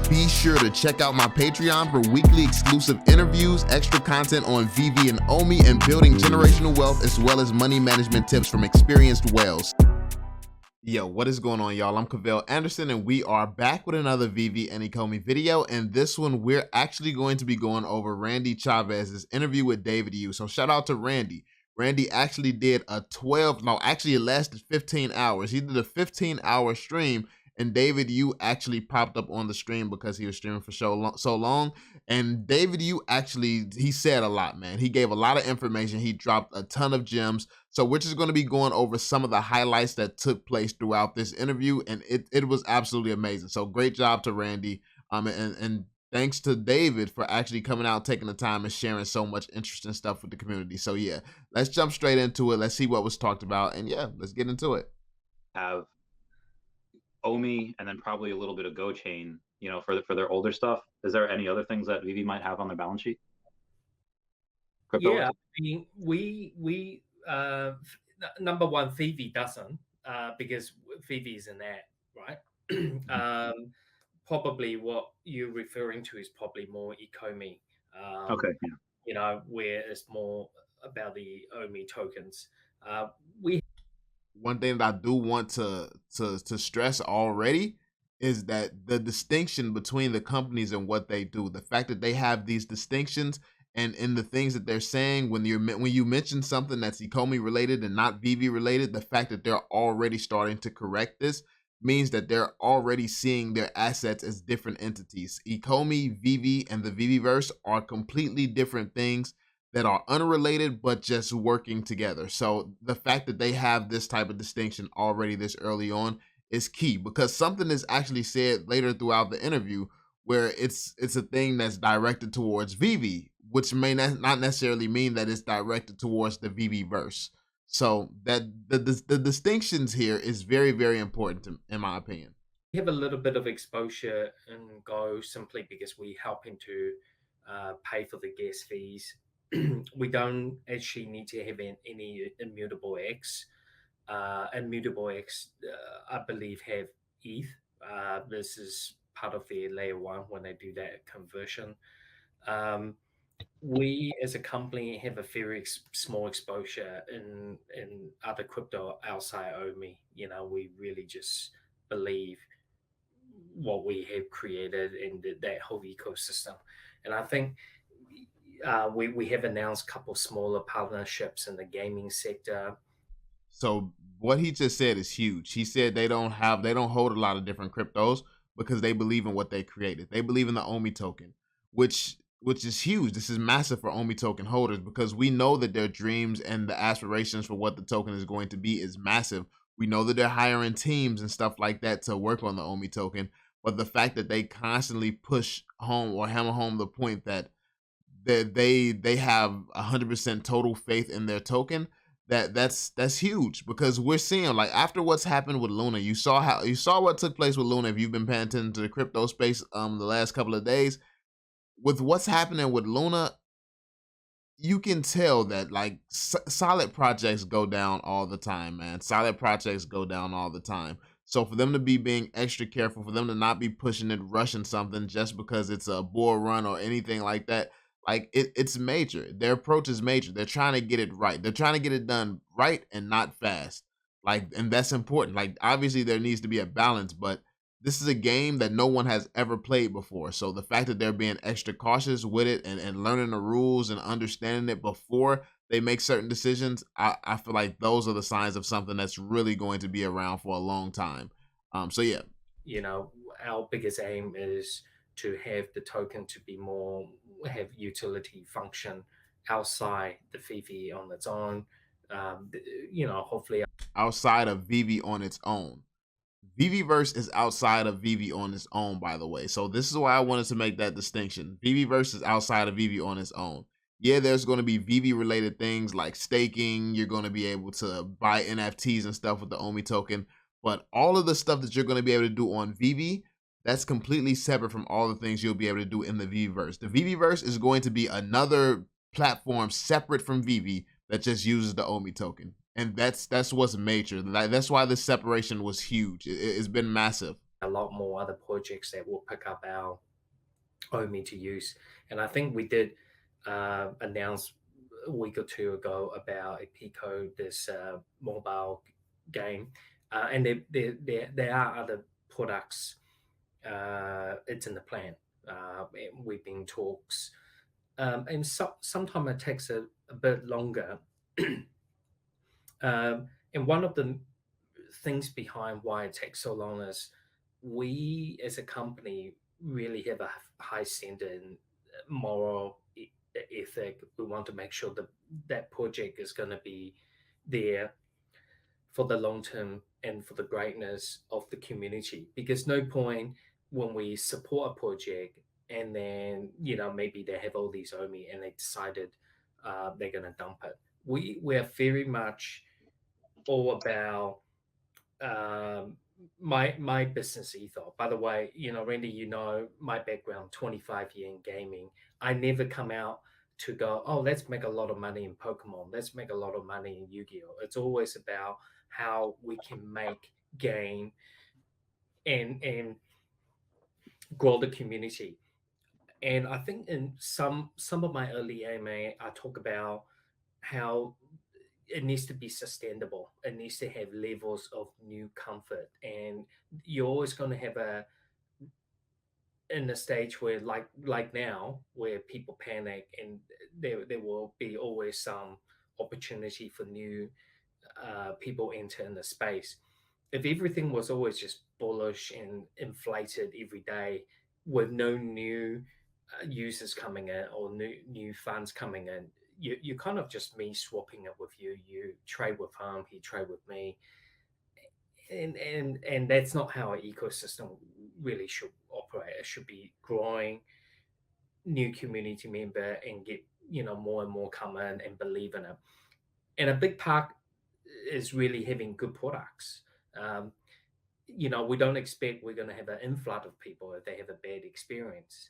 Be sure to check out my Patreon for weekly exclusive interviews, extra content on Veve and Omi, and building generational wealth, as well as money management tips from experienced whales. Yo, what is going on, y'all? I'm Cavell Anderson, and we are back with another Veve and Ecomi video. And this one, we're actually going to be going over Randy Chavez's interview with David Yu. So shout out to Randy. Randy actually did a it lasted 15 hours. He did a 15-hour stream, and David Yu actually popped up on the stream because he was streaming for so long. And David Yu he said a lot, man. He gave a lot of information. He dropped a ton of gems. So we're just going to be going over some of the highlights that took place throughout this interview, and it was absolutely amazing. So great job to Randy, and thanks to David for actually coming out, taking the time, and sharing so much interesting stuff with the community. So yeah, let's jump straight into it. Let's see what was talked about, and yeah, let's get into it. Have Omi and then probably a little bit of GoChain, you know, for their older stuff. Is there any other things that Veve might have on their balance sheet? Crypto? Yeah, I mean, we number one, Veve doesn't, because Veve is an app, right? Probably what you're referring to is probably more Ecomi. Okay. Yeah. You know, where it's more about the Omi tokens. One thing that I do want to stress already is that the distinction between the companies and what they do, the fact that they have these distinctions, and in the things that they're saying, when you mention something that's Ecomi related and not Veve related, the fact that they're already starting to correct this means that they're already seeing their assets as different entities. Ecomi, Veve, and the Veveverse are completely different things that are unrelated but just working together. So the fact that they have this type of distinction already this early on is key, because something is actually said later throughout the interview where it's a thing that's directed towards Veve, which may not necessarily mean that it's directed towards the Veveverse. So that the distinctions here is very, very important in my opinion. We have a little bit of exposure in Go simply because we helping to pay for the gas fees. We don't actually need to have any immutable X. Immutable X, I believe, have ETH. This is part of the layer one when they do that conversion. We as a company have a very small exposure in other crypto outside Omi. You know, we really just believe what we have created in that whole ecosystem. And I think we have announced a couple smaller partnerships in the gaming sector. So what he just said is huge. He said they don't hold a lot of different cryptos because they believe in what they created. They believe in the Omi token, which is huge. This is massive for Omi token holders, because we know that their dreams and the aspirations for what the token is going to be is massive. We know that they're hiring teams and stuff like that to work on the Omi token, but the fact that they constantly push home or hammer home the point that they have 100% total faith in their token, that's huge, because we're seeing, like, after what's happened with Luna, you saw what took place with Luna. If you've been paying attention to the crypto space the last couple of days, with what's happening with Luna, you can tell that, like, solid projects go down all the time, man. Solid projects go down all the time. So for them to be being extra careful, for them to not be pushing it, rushing something just because it's a bull run or anything like that, like, it's major. Their approach is major. They're trying to get it right. They're trying to get it done right and not fast. Like, and that's important. Like, obviously there needs to be a balance, but this is a game that no one has ever played before. So the fact that they're being extra cautious with it and learning the rules and understanding it before they make certain decisions, I feel like those are the signs of something that's really going to be around for a long time. So yeah. You know, our biggest aim is to have the token to be have utility function outside the Veve on its own. You know, hopefully outside of Veve on its own. Veveverse is outside of Veve on its own, by the way. So this is why I wanted to make that distinction. Veveverse is outside of Veve on its own. Yeah, there's going to be Veve related things like staking. You're going to be able to buy NFTs and stuff with the Omi token. But all of the stuff that you're going to be able to do on Veve, that's completely separate from all the things you'll be able to do in the Veveverse. The Veveverse is going to be another platform separate from Veve that just uses the Omi token. And that's what's major. That's why the separation was huge. It's been massive. a lot more other projects that will pick up our Omi to use. And I think we did announce a week or two ago about Epico, this mobile game, and there are other products. It's in the plan. We've been in talks, and sometimes it takes a bit longer. And one of the things behind why it takes so long is we as a company really have a high standard in moral ethic. We want to make sure that that project is going to be there for the long term and for the greatness of the community, because no point when we support a project and then maybe they have all these omi and they decided they're going to dump it. We're very much all about um, my business ethos. By the way, Randy, my background, 25 year in gaming. I never come out to go, oh, let's make a lot of money in Pokemon. Let's make a lot of money in Yu-Gi-Oh. It's always about how we can make gain and grow the community. And I think in some of my early AMA, I talk about how it needs to be sustainable. It needs to have levels of new comfort, and you're always going to have a in a stage where like now where people panic, and there will be always some opportunity for new people enter in the space. If everything was always just bullish and inflated every day with no new users coming in or new funds coming in, you kind of just me swapping it with you. You trade with him, he trade with me, and that's not how an ecosystem really should operate. It should be growing new community member and get more and more come in and believe in it. And a big part is really having good products. Um, we don't expect we're going to have an influx of people if they have a bad experience.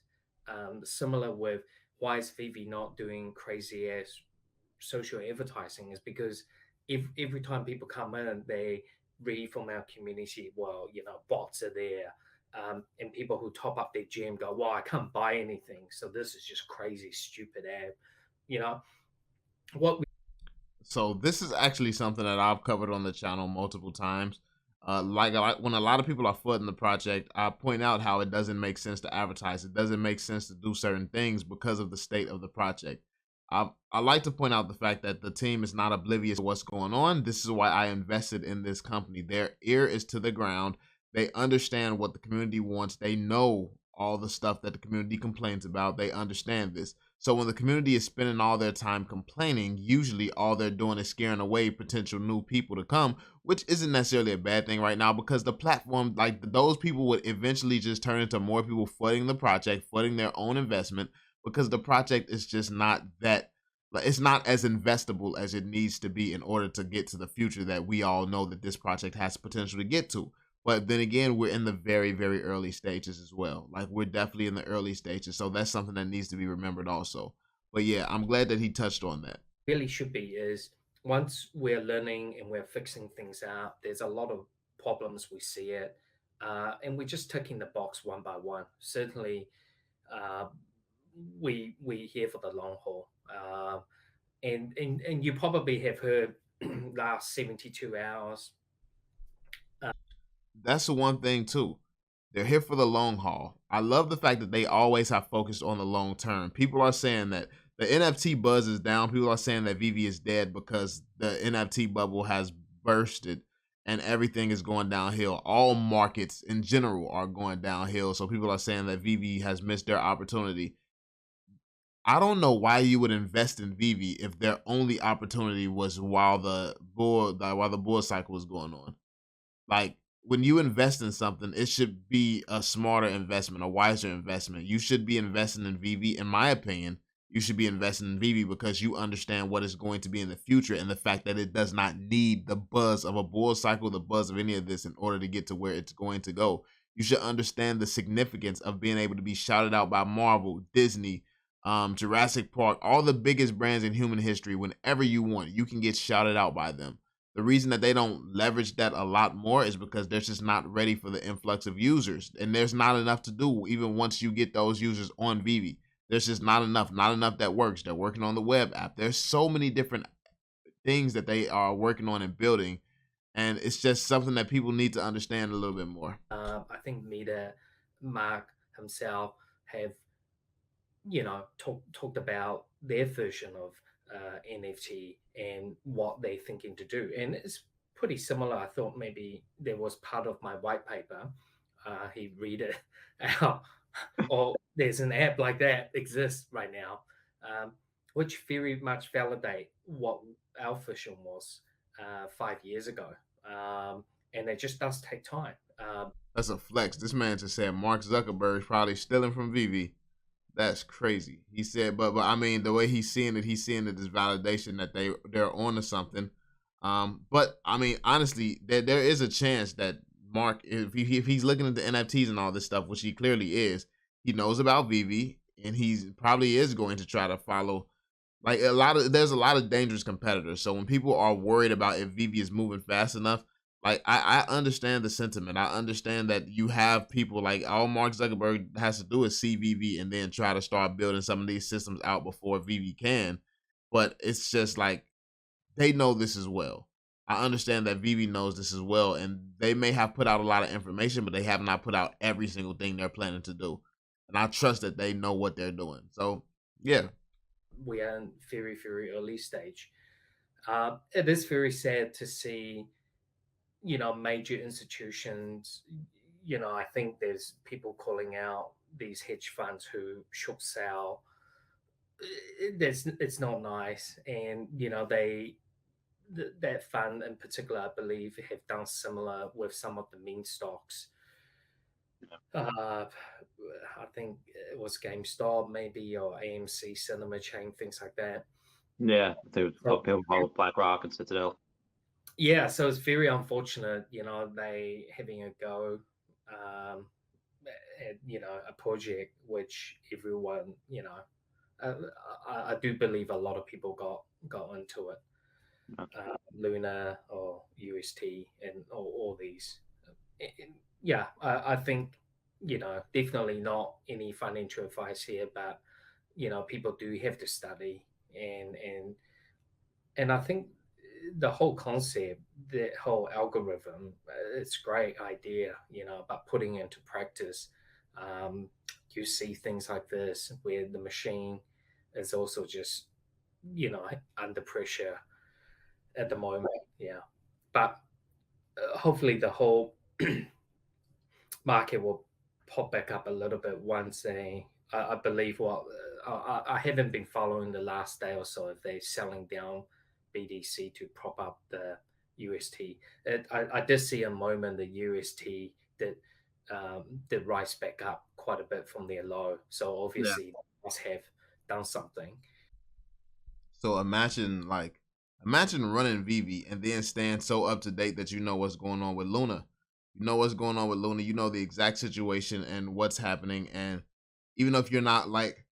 Similar with why is Veve not doing crazy ass social advertising is because if every time people come in, they read from our community, well, bots are there. And people who top up their gym go, well, I can't buy anything. So this is just crazy, stupid ad. You know, what we So this is actually something that I've covered on the channel multiple times. Like when a lot of people are footing the project, I point out how it doesn't make sense to advertise. It doesn't make sense to do certain things because of the state of the project. I like to point out the fact that the team is not oblivious to what's going on. This is why I invested in this company. Their ear is to the ground. They understand what the community wants. They know all the stuff that the community complains about. They understand this. So when the community is spending all their time complaining, usually all they're doing is scaring away potential new people to come, which isn't necessarily a bad thing right now, because the platform, like those people would eventually just turn into more people footing the project, footing their own investment, because the project is just not that, it's not as investable as it needs to be in order to get to the future that we all know that this project has potential to get to. But then again, we're in the very, very early stages as well. Like, we're definitely in the early stages. So that's something that needs to be remembered also. But yeah, I'm glad that he touched on that. really should be is once we're learning and we're fixing things out, there's a lot of problems we see it, and we're just ticking the box one by one. Certainly, uh, we here for the long haul. And you probably have heard last 72 hours. That's the one thing too. They're here for the long haul. I love the fact that they always have focused on the long term. People are saying that the NFT buzz is down. People are saying that Veve is dead because the NFT bubble has bursted and everything is going downhill. All markets in general are going downhill. So people are saying that Veve has missed their opportunity. I don't know why you would invest in Veve if their only opportunity was while the bull cycle was going on. Like, when you invest in something, it should be a smarter investment, a wiser investment. You should be investing in Veve, in my opinion. You should be investing in Veve because you understand what it's going to be in the future and the fact that it does not need the buzz of a bull cycle, the buzz of any of this in order to get to where it's going to go. You should understand the significance of being able to be shouted out by Marvel, Disney, Jurassic Park, all the biggest brands in human history. Whenever you want, you can get shouted out by them. The reason that they don't leverage that a lot more is because they're just not ready for the influx of users. And there's not enough to do even once you get those users on Veve. There's just not enough that works. They're working on the web app. There's so many different things that they are working on and building. And it's just something that people need to understand a little bit more. I think Meta, Mark himself have, talked about their version of NFT and what they're thinking to do, and it's pretty similar. I thought maybe there was part of my white paper. He read it out, or there's an app like that exists right now, which very much validate what our vision was 5 years ago, and it just does take time. That's a flex. This man just said Mark Zuckerberg is probably stealing from Veve. That's crazy. He said, but I mean, the way he's seeing it as validation that they're on to something. But I mean, honestly, there is a chance that Mark, if he's looking at the NFTs and all this stuff, which he clearly is, he knows about Veve, and he's probably is going to try to follow. Like there's a lot of dangerous competitors. So when people are worried about if Veve is moving fast enough, like I understand the sentiment. I understand that you have people like all Mark Zuckerberg has to do is see Veve and then try to start building some of these systems out before Veve can. But it's just like they know this as well. I understand that Veve knows this as well, and they may have put out a lot of information, but they have not put out every single thing they're planning to do. And I trust that they know what they're doing. So yeah. We are in very, very early stage. It is very sad to see, major institutions. I think there's people calling out these hedge funds who short sell. It's not nice, and that fund in particular, I believe, have done similar with some of the meme stocks. I think it was GameStop, maybe, or AMC Cinema Chain, things like that. Yeah, they would follow BlackRock and Citadel. Yeah, so it's very unfortunate, they having a go at a project which everyone, I do believe a lot of people got into it. Luna or UST and all these. Yeah, I think definitely not any financial advice here, but people do have to study, and I think the whole concept, the whole algorithm, it's a great idea, but putting it into practice, you see things like this where the machine is also just under pressure at the moment. Yeah, but hopefully the whole market will pop back up a little bit once I believe I haven't been following the last day or so if they're selling down BDC to prop up the UST. I did see a moment the UST did rise back up quite a bit from their low, so obviously they must have done something. So imagine running Veve and then staying so up to date that you know what's going on with Luna. You know what's going on with Luna. You know the exact situation and what's happening. And even if you're not like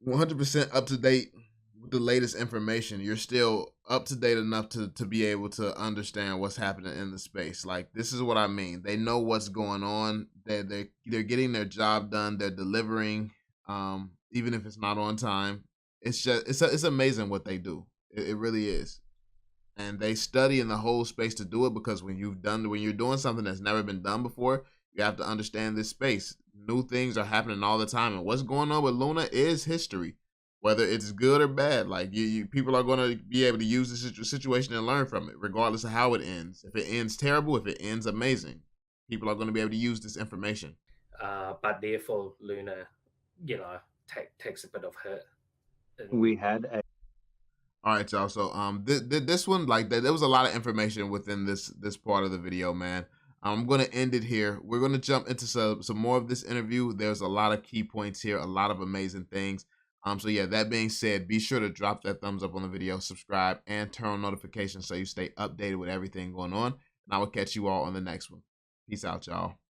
100% up to date with the latest information, you're still up to date enough to be able to understand what's happening in the space. Like, this is what I mean. They know what's going on. They're getting their job done. They're delivering, even if it's not on time. It's just it's amazing what they do. It really is. And they study in the whole space to do it, because when you're doing something that's never been done before, you have to understand this space. New things are happening all the time, and what's going on with Luna is history, whether it's good or bad. Like people are going to be able to use this situation and learn from it, regardless of how it ends. If it ends terrible, if it ends amazing, people are going to be able to use this information. But therefore, Luna, takes a bit of hit. We had a All right, y'all. So this one, like, there was a lot of information within this part of the video, man. I'm gonna end it here. We're gonna jump into some more of this interview. There's a lot of key points here, a lot of amazing things. So yeah, that being said, be sure to drop that thumbs up on the video, subscribe, and turn on notifications so you stay updated with everything going on. And I will catch you all on the next one. Peace out, y'all.